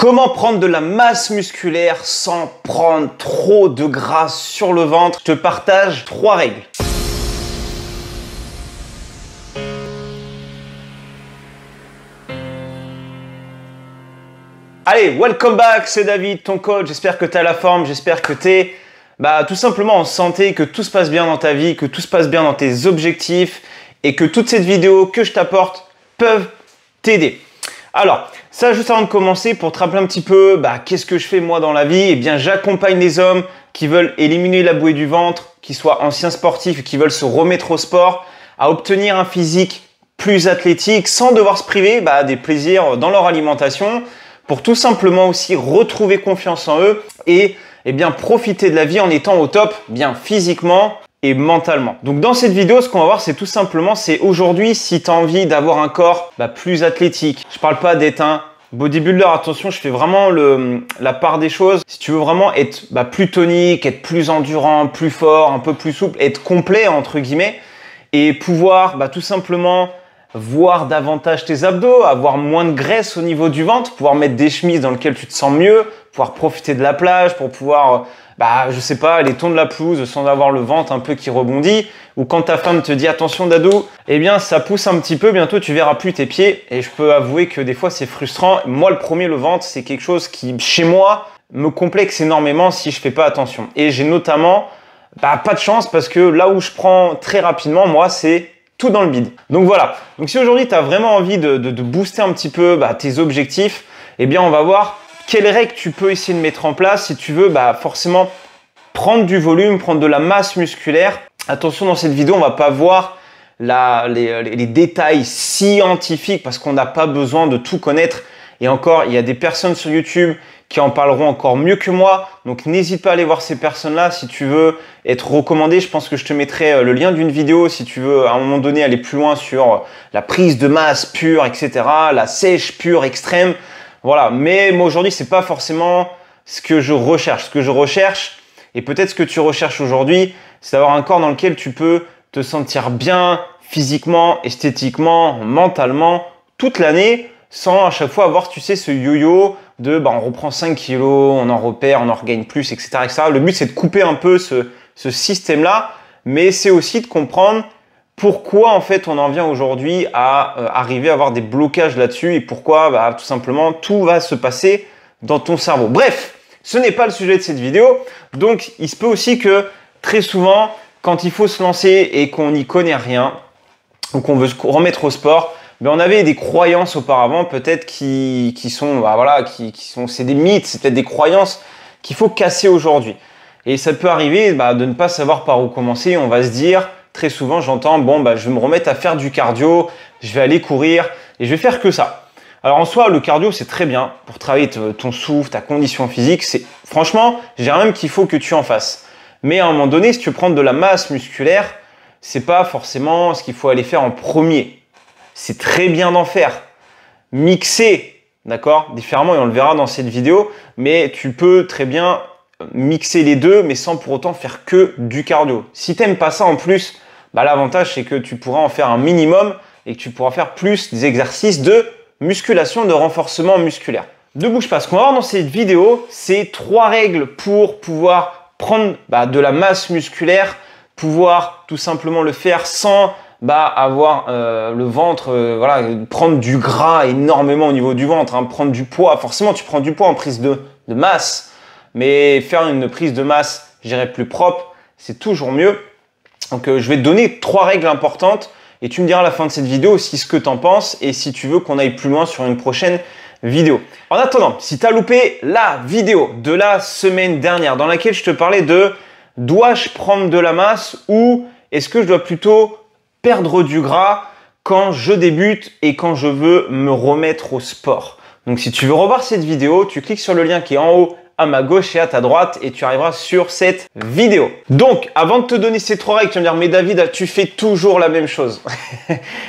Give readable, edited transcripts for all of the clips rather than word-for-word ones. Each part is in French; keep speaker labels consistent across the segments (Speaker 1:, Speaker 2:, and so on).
Speaker 1: Comment prendre de la masse musculaire sans prendre trop de gras sur le ventre? Je te partage 3 règles. Allez, welcome back, c'est David, ton coach. J'espère que tu as la forme, j'espère que tu es tout simplement en santé, que tout se passe bien dans ta vie, que tout se passe bien dans tes objectifs et que toutes ces vidéos que je t'apporte peuvent t'aider. Alors, ça juste avant de commencer, pour te rappeler un petit peu qu'est-ce que je fais moi dans la vie, eh bien j'accompagne les hommes qui veulent éliminer la bouée du ventre, qui soient anciens sportifs et qui veulent se remettre au sport, à obtenir un physique plus athlétique sans devoir se priver des plaisirs dans leur alimentation, pour tout simplement aussi retrouver confiance en eux et profiter de la vie en étant au top, bien physiquement et mentalement. Donc dans cette vidéo, ce qu'on va voir, c'est tout simplement, c'est aujourd'hui, si tu as envie d'avoir un corps plus athlétique. Je parle pas d'être un bodybuilder, attention, je fais vraiment la part des choses. Si tu veux vraiment être plus tonique, être plus endurant, plus fort, un peu plus souple, être complet entre guillemets, et pouvoir tout simplement voir davantage tes abdos, avoir moins de graisse au niveau du ventre, pouvoir mettre des chemises dans lesquelles tu te sens mieux, pouvoir profiter de la plage, pour pouvoir, je sais pas, aller tondre la pelouse sans avoir le ventre un peu qui rebondit, ou quand ta femme te dit attention Dadou, eh bien ça pousse un petit peu, bientôt tu verras plus tes pieds, et je peux avouer que des fois c'est frustrant. Moi le premier, le ventre, c'est quelque chose qui chez moi me complexe énormément si je fais pas attention. Et j'ai notamment pas de chance parce que là où je prends très rapidement, moi c'est tout dans le bide. Donc voilà, donc si aujourd'hui tu as vraiment envie de booster un petit peu tes objectifs, eh bien on va voir quelles règles tu peux essayer de mettre en place si tu veux forcément prendre du volume, prendre de la masse musculaire. Attention, dans cette vidéo, on va pas voir les détails scientifiques parce qu'on n'a pas besoin de tout connaître. Et encore, il y a des personnes sur YouTube qui en parleront encore mieux que moi. Donc n'hésite pas à aller voir ces personnes-là si tu veux être recommandé. Je pense que je te mettrai le lien d'une vidéo si tu veux à un moment donné aller plus loin sur la prise de masse pure, etc. La sèche pure extrême. Voilà, mais moi aujourd'hui, c'est pas forcément ce que je recherche. Ce que je recherche, et peut-être ce que tu recherches aujourd'hui, c'est d'avoir un corps dans lequel tu peux te sentir bien physiquement, esthétiquement, mentalement, toute l'année, sans à chaque fois avoir, tu sais, ce yo-yo de on reprend 5 kilos, on en repère, on en regagne plus, etc. etc. Le but, c'est de couper un peu ce système-là, mais c'est aussi de comprendre pourquoi en fait on en vient aujourd'hui à arriver à avoir des blocages là-dessus et pourquoi tout simplement tout va se passer dans ton cerveau. Bref, ce n'est pas le sujet de cette vidéo, donc il se peut aussi que très souvent quand il faut se lancer et qu'on n'y connaît rien ou qu'on veut se remettre au sport, on avait des croyances auparavant peut-être qui sont c'est des mythes, c'est peut-être des croyances qu'il faut casser aujourd'hui. Et ça peut arriver de ne pas savoir par où commencer. On va se dire très souvent, j'entends je vais me remettre à faire du cardio, je vais aller courir et je vais faire que ça. Alors en soi, le cardio c'est très bien pour travailler ton souffle, ta condition physique. Franchement, je dirais même qu'il faut que tu en fasses. Mais à un moment donné, si tu veux prendre de la masse musculaire, c'est pas forcément ce qu'il faut aller faire en premier. C'est très bien d'en faire, mixer, d'accord, différemment, et on le verra dans cette vidéo, mais tu peux très bien mixer les deux, mais sans pour autant faire que du cardio. Si tu n'aimes pas ça en plus, l'avantage c'est que tu pourras en faire un minimum et que tu pourras faire plus des exercices de musculation, de renforcement musculaire. Ne bouge pas, ce qu'on va voir dans cette vidéo, c'est 3 règles pour pouvoir prendre de la masse musculaire, pouvoir tout simplement le faire sans avoir le ventre, prendre du gras énormément au niveau du ventre, prendre du poids. Forcément, tu prends du poids en prise de masse, mais faire une prise de masse, je dirais plus propre, c'est toujours mieux. Donc, je vais te donner 3 règles importantes et tu me diras à la fin de cette vidéo aussi ce que tu en penses et si tu veux qu'on aille plus loin sur une prochaine vidéo. En attendant, si tu as loupé la vidéo de la semaine dernière dans laquelle je te parlais de dois-je prendre de la masse ou est-ce que je dois plutôt perdre du gras quand je débute et quand je veux me remettre au sport. Donc si tu veux revoir cette vidéo, tu cliques sur le lien qui est en haut à ma gauche et à ta droite et tu arriveras sur cette vidéo. Donc avant de te donner ces 3 règles, tu vas me dire mais David, tu fais toujours la même chose.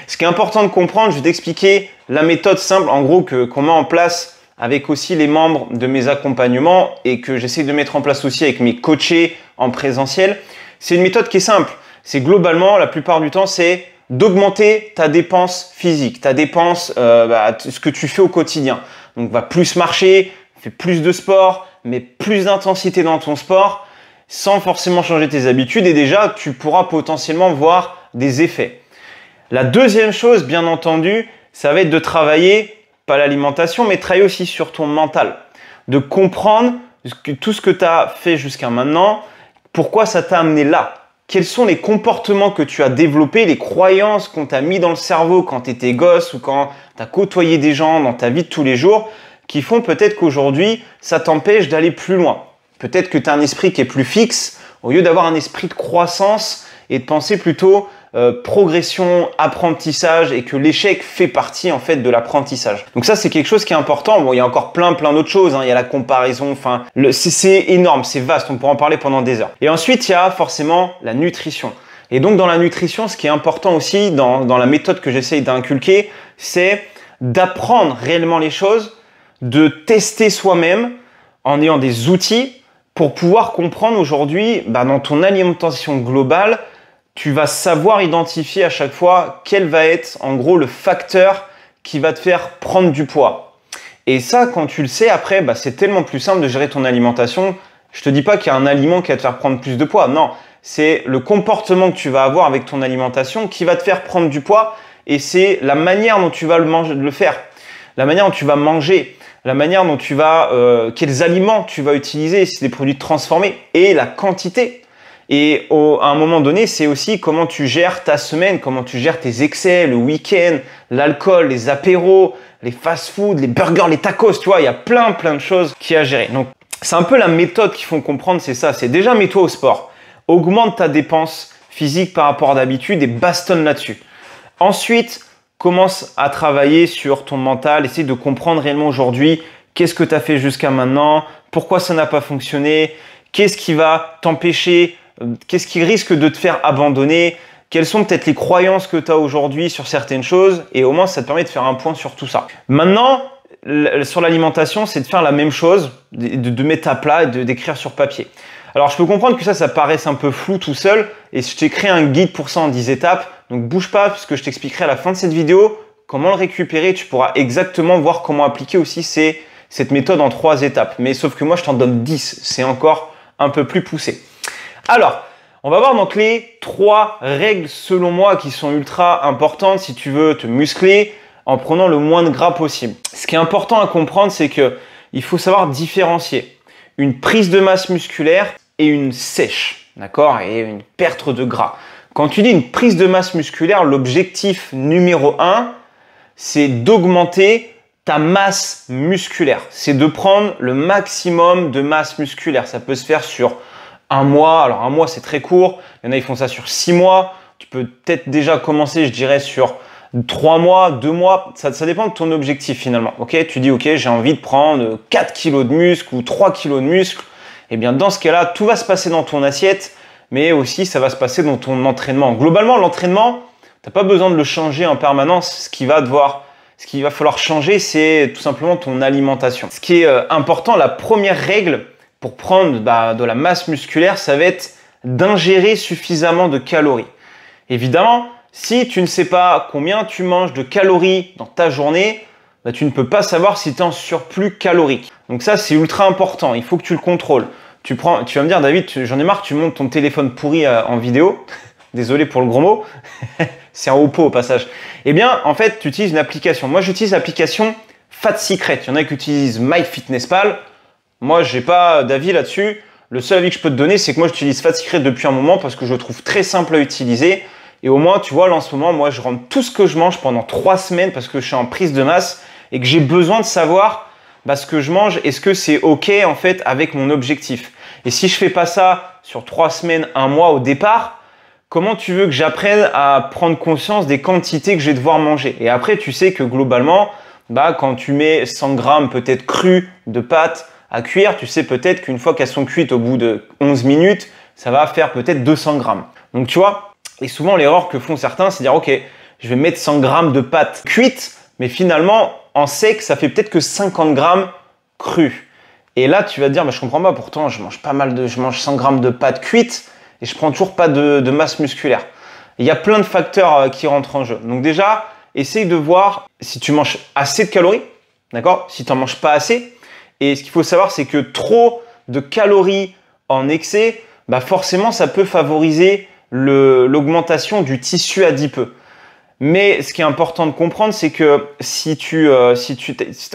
Speaker 1: Ce qui est important de comprendre, je vais t'expliquer la méthode simple en gros qu'on met en place avec aussi les membres de mes accompagnements et que j'essaie de mettre en place aussi avec mes coachés en présentiel. C'est une méthode qui est simple. C'est globalement, la plupart du temps, c'est d'augmenter ta dépense physique, ta dépense, ce que tu fais au quotidien. Donc, va plus marcher, fais plus de sport, mets plus d'intensité dans ton sport, sans forcément changer tes habitudes, et déjà, tu pourras potentiellement voir des effets. La deuxième chose, bien entendu, ça va être de travailler, pas l'alimentation, mais travailler aussi sur ton mental. De comprendre tout ce que tu as fait jusqu'à maintenant, pourquoi ça t'a amené là. Quels sont les comportements que tu as développés, les croyances qu'on t'a mis dans le cerveau quand tu étais gosse ou quand tu as côtoyé des gens dans ta vie de tous les jours, qui font peut-être qu'aujourd'hui, ça t'empêche d'aller plus loin. Peut-être que tu as un esprit qui est plus fixe, au lieu d'avoir un esprit de croissance et de penser plutôt progression, apprentissage, et que l'échec fait partie en fait de l'apprentissage. Donc ça, c'est quelque chose qui est important. Bon, il y a encore plein d'autres choses, hein. Il y a la comparaison, enfin, c'est énorme, c'est vaste, on pourra en parler pendant des heures. Et ensuite, il y a forcément la nutrition. Et donc dans la nutrition, ce qui est important aussi dans la méthode que j'essaye d'inculquer, c'est d'apprendre réellement les choses, de tester soi-même en ayant des outils pour pouvoir comprendre aujourd'hui, dans ton alimentation globale, tu vas savoir identifier à chaque fois quel va être en gros le facteur qui va te faire prendre du poids. Et ça, quand tu le sais, après, c'est tellement plus simple de gérer ton alimentation. Je te dis pas qu'il y a un aliment qui va te faire prendre plus de poids. Non, c'est le comportement que tu vas avoir avec ton alimentation qui va te faire prendre du poids, et c'est la manière dont tu vas le faire, la manière dont tu vas manger, la manière dont tu vas, quels aliments tu vas utiliser, si c'est des produits transformés, et la quantité. Et à un moment donné, c'est aussi comment tu gères ta semaine, comment tu gères tes excès, le week-end, l'alcool, les apéros, les fast-food, les burgers, les tacos, tu vois, il y a plein de choses qu'il y a à gérer. Donc, c'est un peu la méthode qu'ils font comprendre, c'est ça, c'est déjà mets-toi au sport, augmente ta dépense physique par rapport à d'habitude et bastonne là-dessus. Ensuite, commence à travailler sur ton mental, essaye de comprendre réellement aujourd'hui qu'est-ce que tu as fait jusqu'à maintenant, pourquoi ça n'a pas fonctionné, qu'est-ce qui va t'empêcher, qu'est-ce qui risque de te faire abandonner, quelles sont peut-être les croyances que tu as aujourd'hui sur certaines choses, et au moins ça te permet de faire un point sur tout ça. Maintenant, sur l'alimentation, c'est de faire la même chose, de mettre à plat et d'écrire sur papier. Alors je peux comprendre que ça paraisse un peu flou tout seul, et je t'ai créé un guide pour ça en 10 étapes, donc bouge pas parce que je t'expliquerai à la fin de cette vidéo comment le récupérer, tu pourras exactement voir comment appliquer aussi cette méthode en 3 étapes. Mais sauf que moi je t'en donne 10, c'est encore un peu plus poussé. Alors, on va voir donc les 3 règles selon moi qui sont ultra importantes si tu veux te muscler en prenant le moins de gras possible. Ce qui est important à comprendre, c'est que il faut savoir différencier une prise de masse musculaire et une sèche, d'accord, et une perte de gras. Quand tu dis une prise de masse musculaire, l'objectif numéro 1, c'est d'augmenter ta masse musculaire. C'est de prendre le maximum de masse musculaire. Ça peut se faire sur un mois. Alors un mois, c'est très court. Il y en a, ils font ça sur 6 mois. Tu peux peut-être déjà commencer, je dirais, sur 3 mois, 2 mois. Ça dépend de ton objectif finalement. Ok, tu dis, ok, j'ai envie de prendre 4 kilos de muscle ou 3 kilos de muscle. Eh bien, dans ce cas-là, tout va se passer dans ton assiette, mais aussi ça va se passer dans ton entraînement. Globalement, l'entraînement, tu n'as pas besoin de le changer en permanence. Ce qu'il va falloir changer, c'est tout simplement ton alimentation. Ce qui est important, la première règle pour prendre de la masse musculaire, ça va être d'ingérer suffisamment de calories. Évidemment, si tu ne sais pas combien tu manges de calories dans ta journée, tu ne peux pas savoir si tu es en surplus calorique. Donc ça, c'est ultra important. Il faut que tu le contrôles. Tu vas me dire, David, j'en ai marre, tu montes ton téléphone pourri en vidéo. Désolé pour le gros mot. C'est un Oppo au passage. Eh bien, en fait, tu utilises une application. Moi, j'utilise l'application Fat Secret. Il y en a qui utilisent MyFitnessPal. Moi, j'ai pas d'avis là-dessus. Le seul avis que je peux te donner, c'est que moi, j'utilise Fat Secret depuis un moment parce que je le trouve très simple à utiliser. Et au moins, tu vois, là, en ce moment, moi, je rentre tout ce que je mange pendant 3 semaines parce que je suis en prise de masse et que j'ai besoin de savoir ce que je mange. Est-ce que c'est OK, en fait, avec mon objectif? Et si je fais pas ça sur 3 semaines, 1 mois au départ, comment tu veux que j'apprenne à prendre conscience des quantités que je vais devoir manger? Et après, tu sais que globalement, quand tu mets 100 grammes peut-être crus de pâtes à cuire, tu sais peut-être qu'une fois qu'elles sont cuites au bout de 11 minutes, ça va faire peut-être 200 grammes. Donc tu vois, et souvent l'erreur que font certains, c'est de dire ok, je vais mettre 100 grammes de pâtes cuites, mais finalement en sec, ça fait peut-être que 50 grammes crus. Et là, tu vas te dire, je comprends pas, pourtant je mange 100 grammes de pâtes cuites et je prends toujours pas de masse musculaire. Il y a plein de facteurs qui rentrent en jeu. Donc déjà, essaye de voir si tu manges assez de calories, d'accord? Si tu n'en manges pas assez. Et ce qu'il faut savoir, c'est que trop de calories en excès, bah forcément, ça peut favoriser l'augmentation du tissu adipeux. Mais ce qui est important de comprendre, c'est que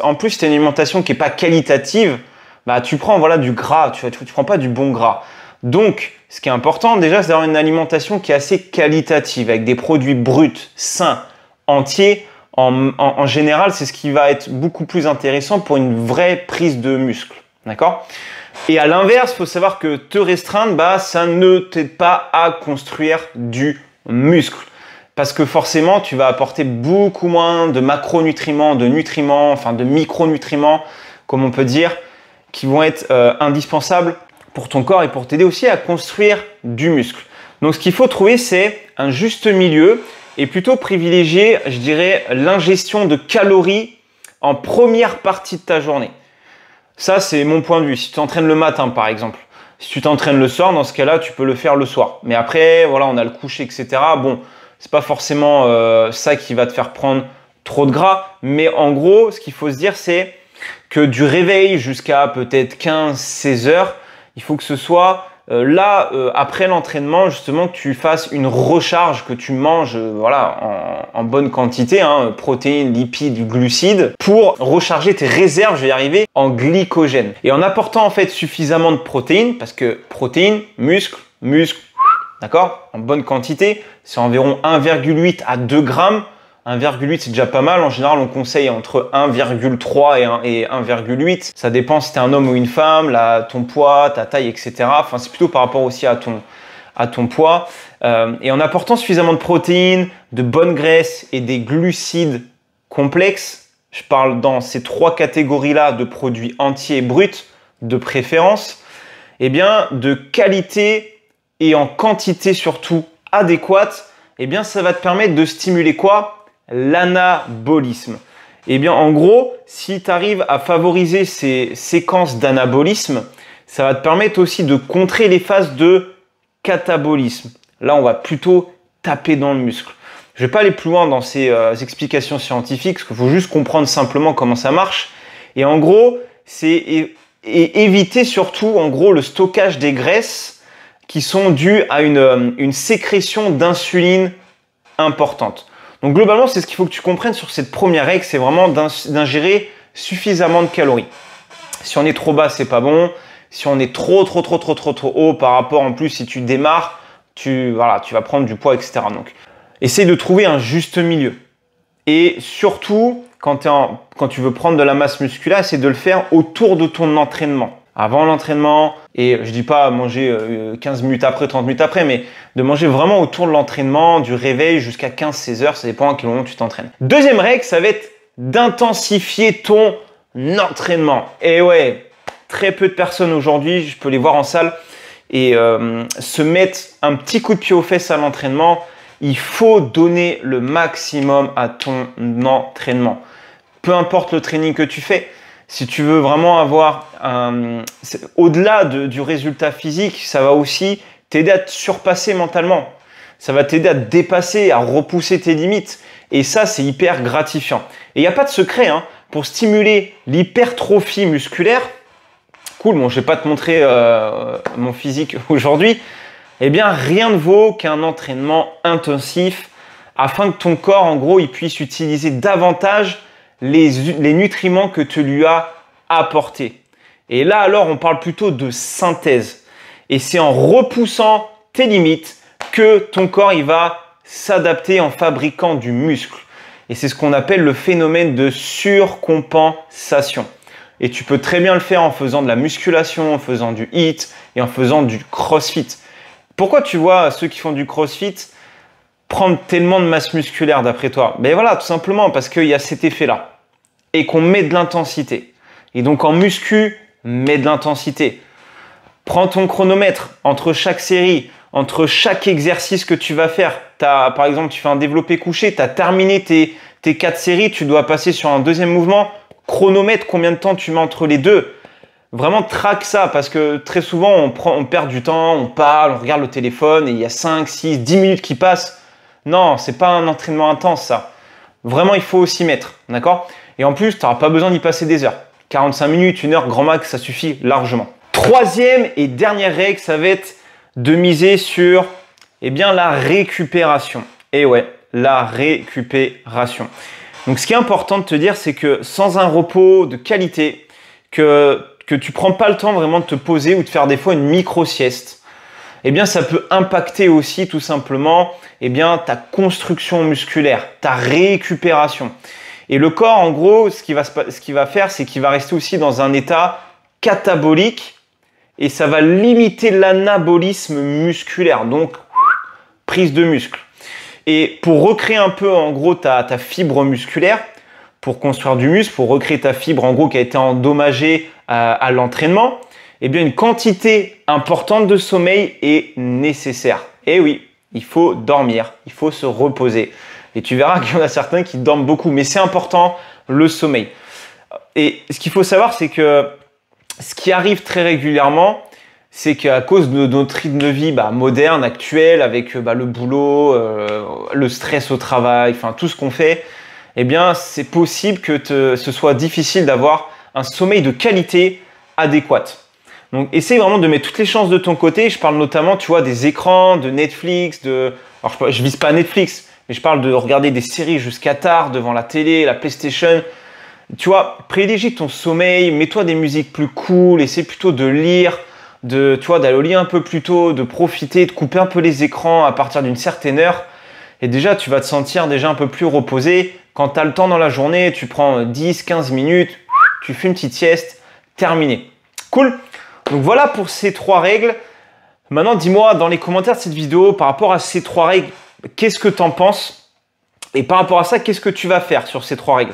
Speaker 1: en plus tu as une alimentation qui n'est pas qualitative, bah tu prends voilà du gras, tu prends pas du bon gras. Donc, ce qui est important déjà, c'est d'avoir une alimentation qui est assez qualitative, avec des produits bruts, sains, entiers. En général, c'est ce qui va être beaucoup plus intéressant pour une vraie prise de muscle. D'accord? Et à l'inverse, il faut savoir que te restreindre, bah, ça ne t'aide pas à construire du muscle. Parce que forcément, tu vas apporter beaucoup moins de macronutriments, de nutriments, enfin de micronutriments, comme on peut dire, qui vont être indispensables pour ton corps et pour t'aider aussi à construire du muscle. Donc, ce qu'il faut trouver, c'est un juste milieu et plutôt privilégier, je dirais, l'ingestion de calories en première partie de ta journée. Ça, c'est mon point de vue. Si tu t'entraînes le matin, par exemple, si tu t'entraînes le soir, dans ce cas-là, tu peux le faire le soir. Mais après, voilà, on a le coucher, etc. Bon, c'est pas forcément ça qui va te faire prendre trop de gras. Mais en gros, ce qu'il faut se dire, c'est que du réveil jusqu'à peut-être 15-16 heures, il faut que ce soit après l'entraînement, justement, que tu fasses une recharge, que tu manges voilà, en bonne quantité, hein, protéines, lipides, glucides, pour recharger tes réserves, je vais y arriver, en glycogène. Et en apportant en fait suffisamment de protéines, parce que protéines, muscle, d'accord, en bonne quantité, c'est environ 1,8 à 2 grammes. 1,8 c'est déjà pas mal. En général, on conseille entre 1,3 et 1,8. Ça dépend si tu es un homme ou une femme, ton poids, ta taille, etc. Enfin, c'est plutôt par rapport aussi à ton poids. Et en apportant suffisamment de protéines, de bonnes graisses et des glucides complexes, je parle dans ces 3 catégories-là de produits entiers et bruts, de préférence, eh bien, de qualité et en quantité surtout adéquate, eh bien, ça va te permettre de stimuler quoi? L'anabolisme. Eh bien, en gros, si tu arrives à favoriser ces séquences d'anabolisme, ça va te permettre aussi de contrer les phases de catabolisme. Là, on va plutôt taper dans le muscle. Je ne vais pas aller plus loin dans ces explications scientifiques, parce qu'il faut juste comprendre simplement comment ça marche. Et en gros, c'est éviter surtout, en gros, le stockage des graisses qui sont dues à une sécrétion d'insuline importante. Donc globalement, c'est ce qu'il faut que tu comprennes sur cette première règle, c'est vraiment d'ingérer suffisamment de calories. Si on est trop bas, c'est pas bon. Si on est trop haut par rapport, en plus, si tu démarres, tu vas prendre du poids, etc. Donc, essaye de trouver un juste milieu. Et surtout, quand tu veux prendre de la masse musculaire, essaye de le faire autour de ton entraînement. Avant l'entraînement, et je dis pas manger 15 minutes après, 30 minutes après, mais de manger vraiment autour de l'entraînement, du réveil jusqu'à 15-16 heures, ça dépend à quel moment tu t'entraînes. Deuxième règle, ça va être d'intensifier ton entraînement. Et ouais, très peu de personnes aujourd'hui, je peux les voir en salle, et se mettre un petit coup de pied aux fesses à l'entraînement. Il faut donner le maximum à ton entraînement. Peu importe le training que tu fais. Si tu veux vraiment avoir au-delà du résultat physique, ça va aussi t'aider à te surpasser mentalement. Ça va t'aider à te dépasser, à repousser tes limites. Et ça, c'est hyper gratifiant. Et il n'y a pas de secret hein, pour stimuler l'hypertrophie musculaire. Cool, bon, je ne vais pas te montrer mon physique aujourd'hui. Eh bien, rien ne vaut qu'un entraînement intensif afin que ton corps, en gros, il puisse utiliser davantage les nutriments que tu lui as apportés. Et là, alors, on parle plutôt de synthèse. Et c'est en repoussant tes limites que ton corps il va s'adapter en fabriquant du muscle. Et c'est ce qu'on appelle le phénomène de surcompensation. Et tu peux très bien le faire en faisant de la musculation, en faisant du HIIT et en faisant du crossfit. Pourquoi tu vois ceux qui font du crossfit prendre tellement de masse musculaire d'après toi? Ben voilà, tout simplement parce qu'il y a cet effet-là et qu'on met de l'intensité. Et donc en muscu, mets de l'intensité. Prends ton chronomètre entre chaque série, entre chaque exercice que tu vas faire. Par exemple, tu fais un développé couché, tu as terminé tes 4 séries, tu dois passer sur un deuxième mouvement. Chronomètre, combien de temps tu mets entre les deux? Vraiment traque ça parce que très souvent on perd du temps, on parle, on regarde le téléphone et il y a 5, 6, 10 minutes qui passent. Non, c'est pas un entraînement intense ça. Vraiment, il faut s'y mettre, d'accord? Et en plus, tu n'auras pas besoin d'y passer des heures. 45 minutes, 1 heure, grand max, ça suffit largement. Troisième et dernière règle, ça va être de miser sur la récupération. Et ouais, la récupération. Donc ce qui est important de te dire, c'est que sans un repos de qualité, que tu prends pas le temps vraiment de te poser ou de faire des fois une micro-sieste, ça peut impacter aussi tout simplement ta construction musculaire, ta récupération. Et le corps, en gros, ce qu'il va faire, c'est qu'il va rester aussi dans un état catabolique et ça va limiter l'anabolisme musculaire, donc prise de muscle. Et pour recréer un peu, en gros, ta fibre musculaire, pour construire du muscle, pour recréer ta fibre, en gros, qui a été endommagée à l'entraînement, une quantité importante de sommeil est nécessaire. Et oui, il faut dormir, il faut se reposer. Et tu verras qu'il y en a certains qui dorment beaucoup, mais c'est important, le sommeil. Et ce qu'il faut savoir, c'est que ce qui arrive très régulièrement, c'est qu'à cause de notre rythme de vie moderne, actuel, avec le boulot, le stress au travail, enfin tout ce qu'on fait, c'est possible que ce soit difficile d'avoir un sommeil de qualité adéquate. Donc, essaye vraiment de mettre toutes les chances de ton côté. Je parle notamment, tu vois, des écrans, de Netflix, alors je vise pas Netflix, mais je parle de regarder des séries jusqu'à tard devant la télé, la PlayStation. Tu vois, privilégie ton sommeil, mets-toi des musiques plus cool, essaie plutôt de lire, d'aller au lit un peu plus tôt, de profiter, de couper un peu les écrans à partir d'une certaine heure. Et déjà, tu vas te sentir déjà un peu plus reposé. Quand tu as le temps dans la journée, tu prends 10-15 minutes, tu fais une petite sieste, terminé. Cool. Donc voilà pour ces 3 règles. Maintenant, dis-moi dans les commentaires de cette vidéo, par rapport à ces 3 règles, qu'est-ce que tu en penses? Et par rapport à ça, qu'est-ce que tu vas faire sur ces 3 règles?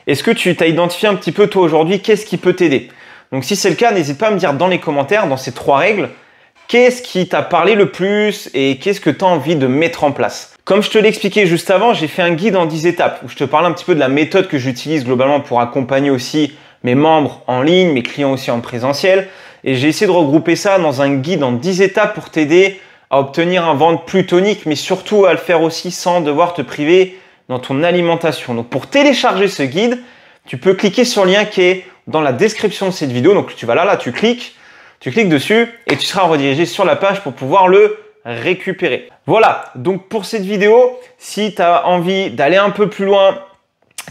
Speaker 1: Est-ce que tu t'as identifié un petit peu toi aujourd'hui, qu'est-ce qui peut t'aider? Donc si c'est le cas, n'hésite pas à me dire dans les commentaires, dans ces 3 règles, qu'est-ce qui t'a parlé le plus et qu'est-ce que tu as envie de mettre en place? Comme je te l'ai expliqué juste avant, j'ai fait un guide en 10 étapes où je te parle un petit peu de la méthode que j'utilise globalement pour accompagner aussi mes membres en ligne, mes clients aussi en présentiel. Et j'ai essayé de regrouper ça dans un guide en 10 étapes pour t'aider à obtenir un ventre plus tonique, mais surtout à le faire aussi sans devoir te priver dans ton alimentation. Donc pour télécharger ce guide, tu peux cliquer sur le lien qui est dans la description de cette vidéo. Donc tu vas là, tu cliques dessus et tu seras redirigé sur la page pour pouvoir le récupérer. Voilà, donc pour cette vidéo, si tu as envie d'aller un peu plus loin,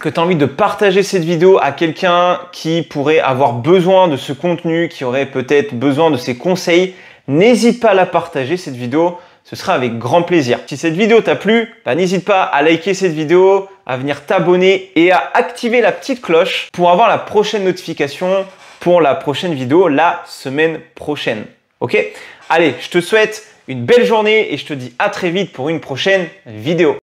Speaker 1: que tu as envie de partager cette vidéo à quelqu'un qui pourrait avoir besoin de ce contenu, qui aurait peut-être besoin de ces conseils, n'hésite pas à la partager cette vidéo, ce sera avec grand plaisir. Si cette vidéo t'a plu, n'hésite pas à liker cette vidéo, à venir t'abonner et à activer la petite cloche pour avoir la prochaine notification pour la prochaine vidéo la semaine prochaine. Ok? Allez, je te souhaite une belle journée et je te dis à très vite pour une prochaine vidéo.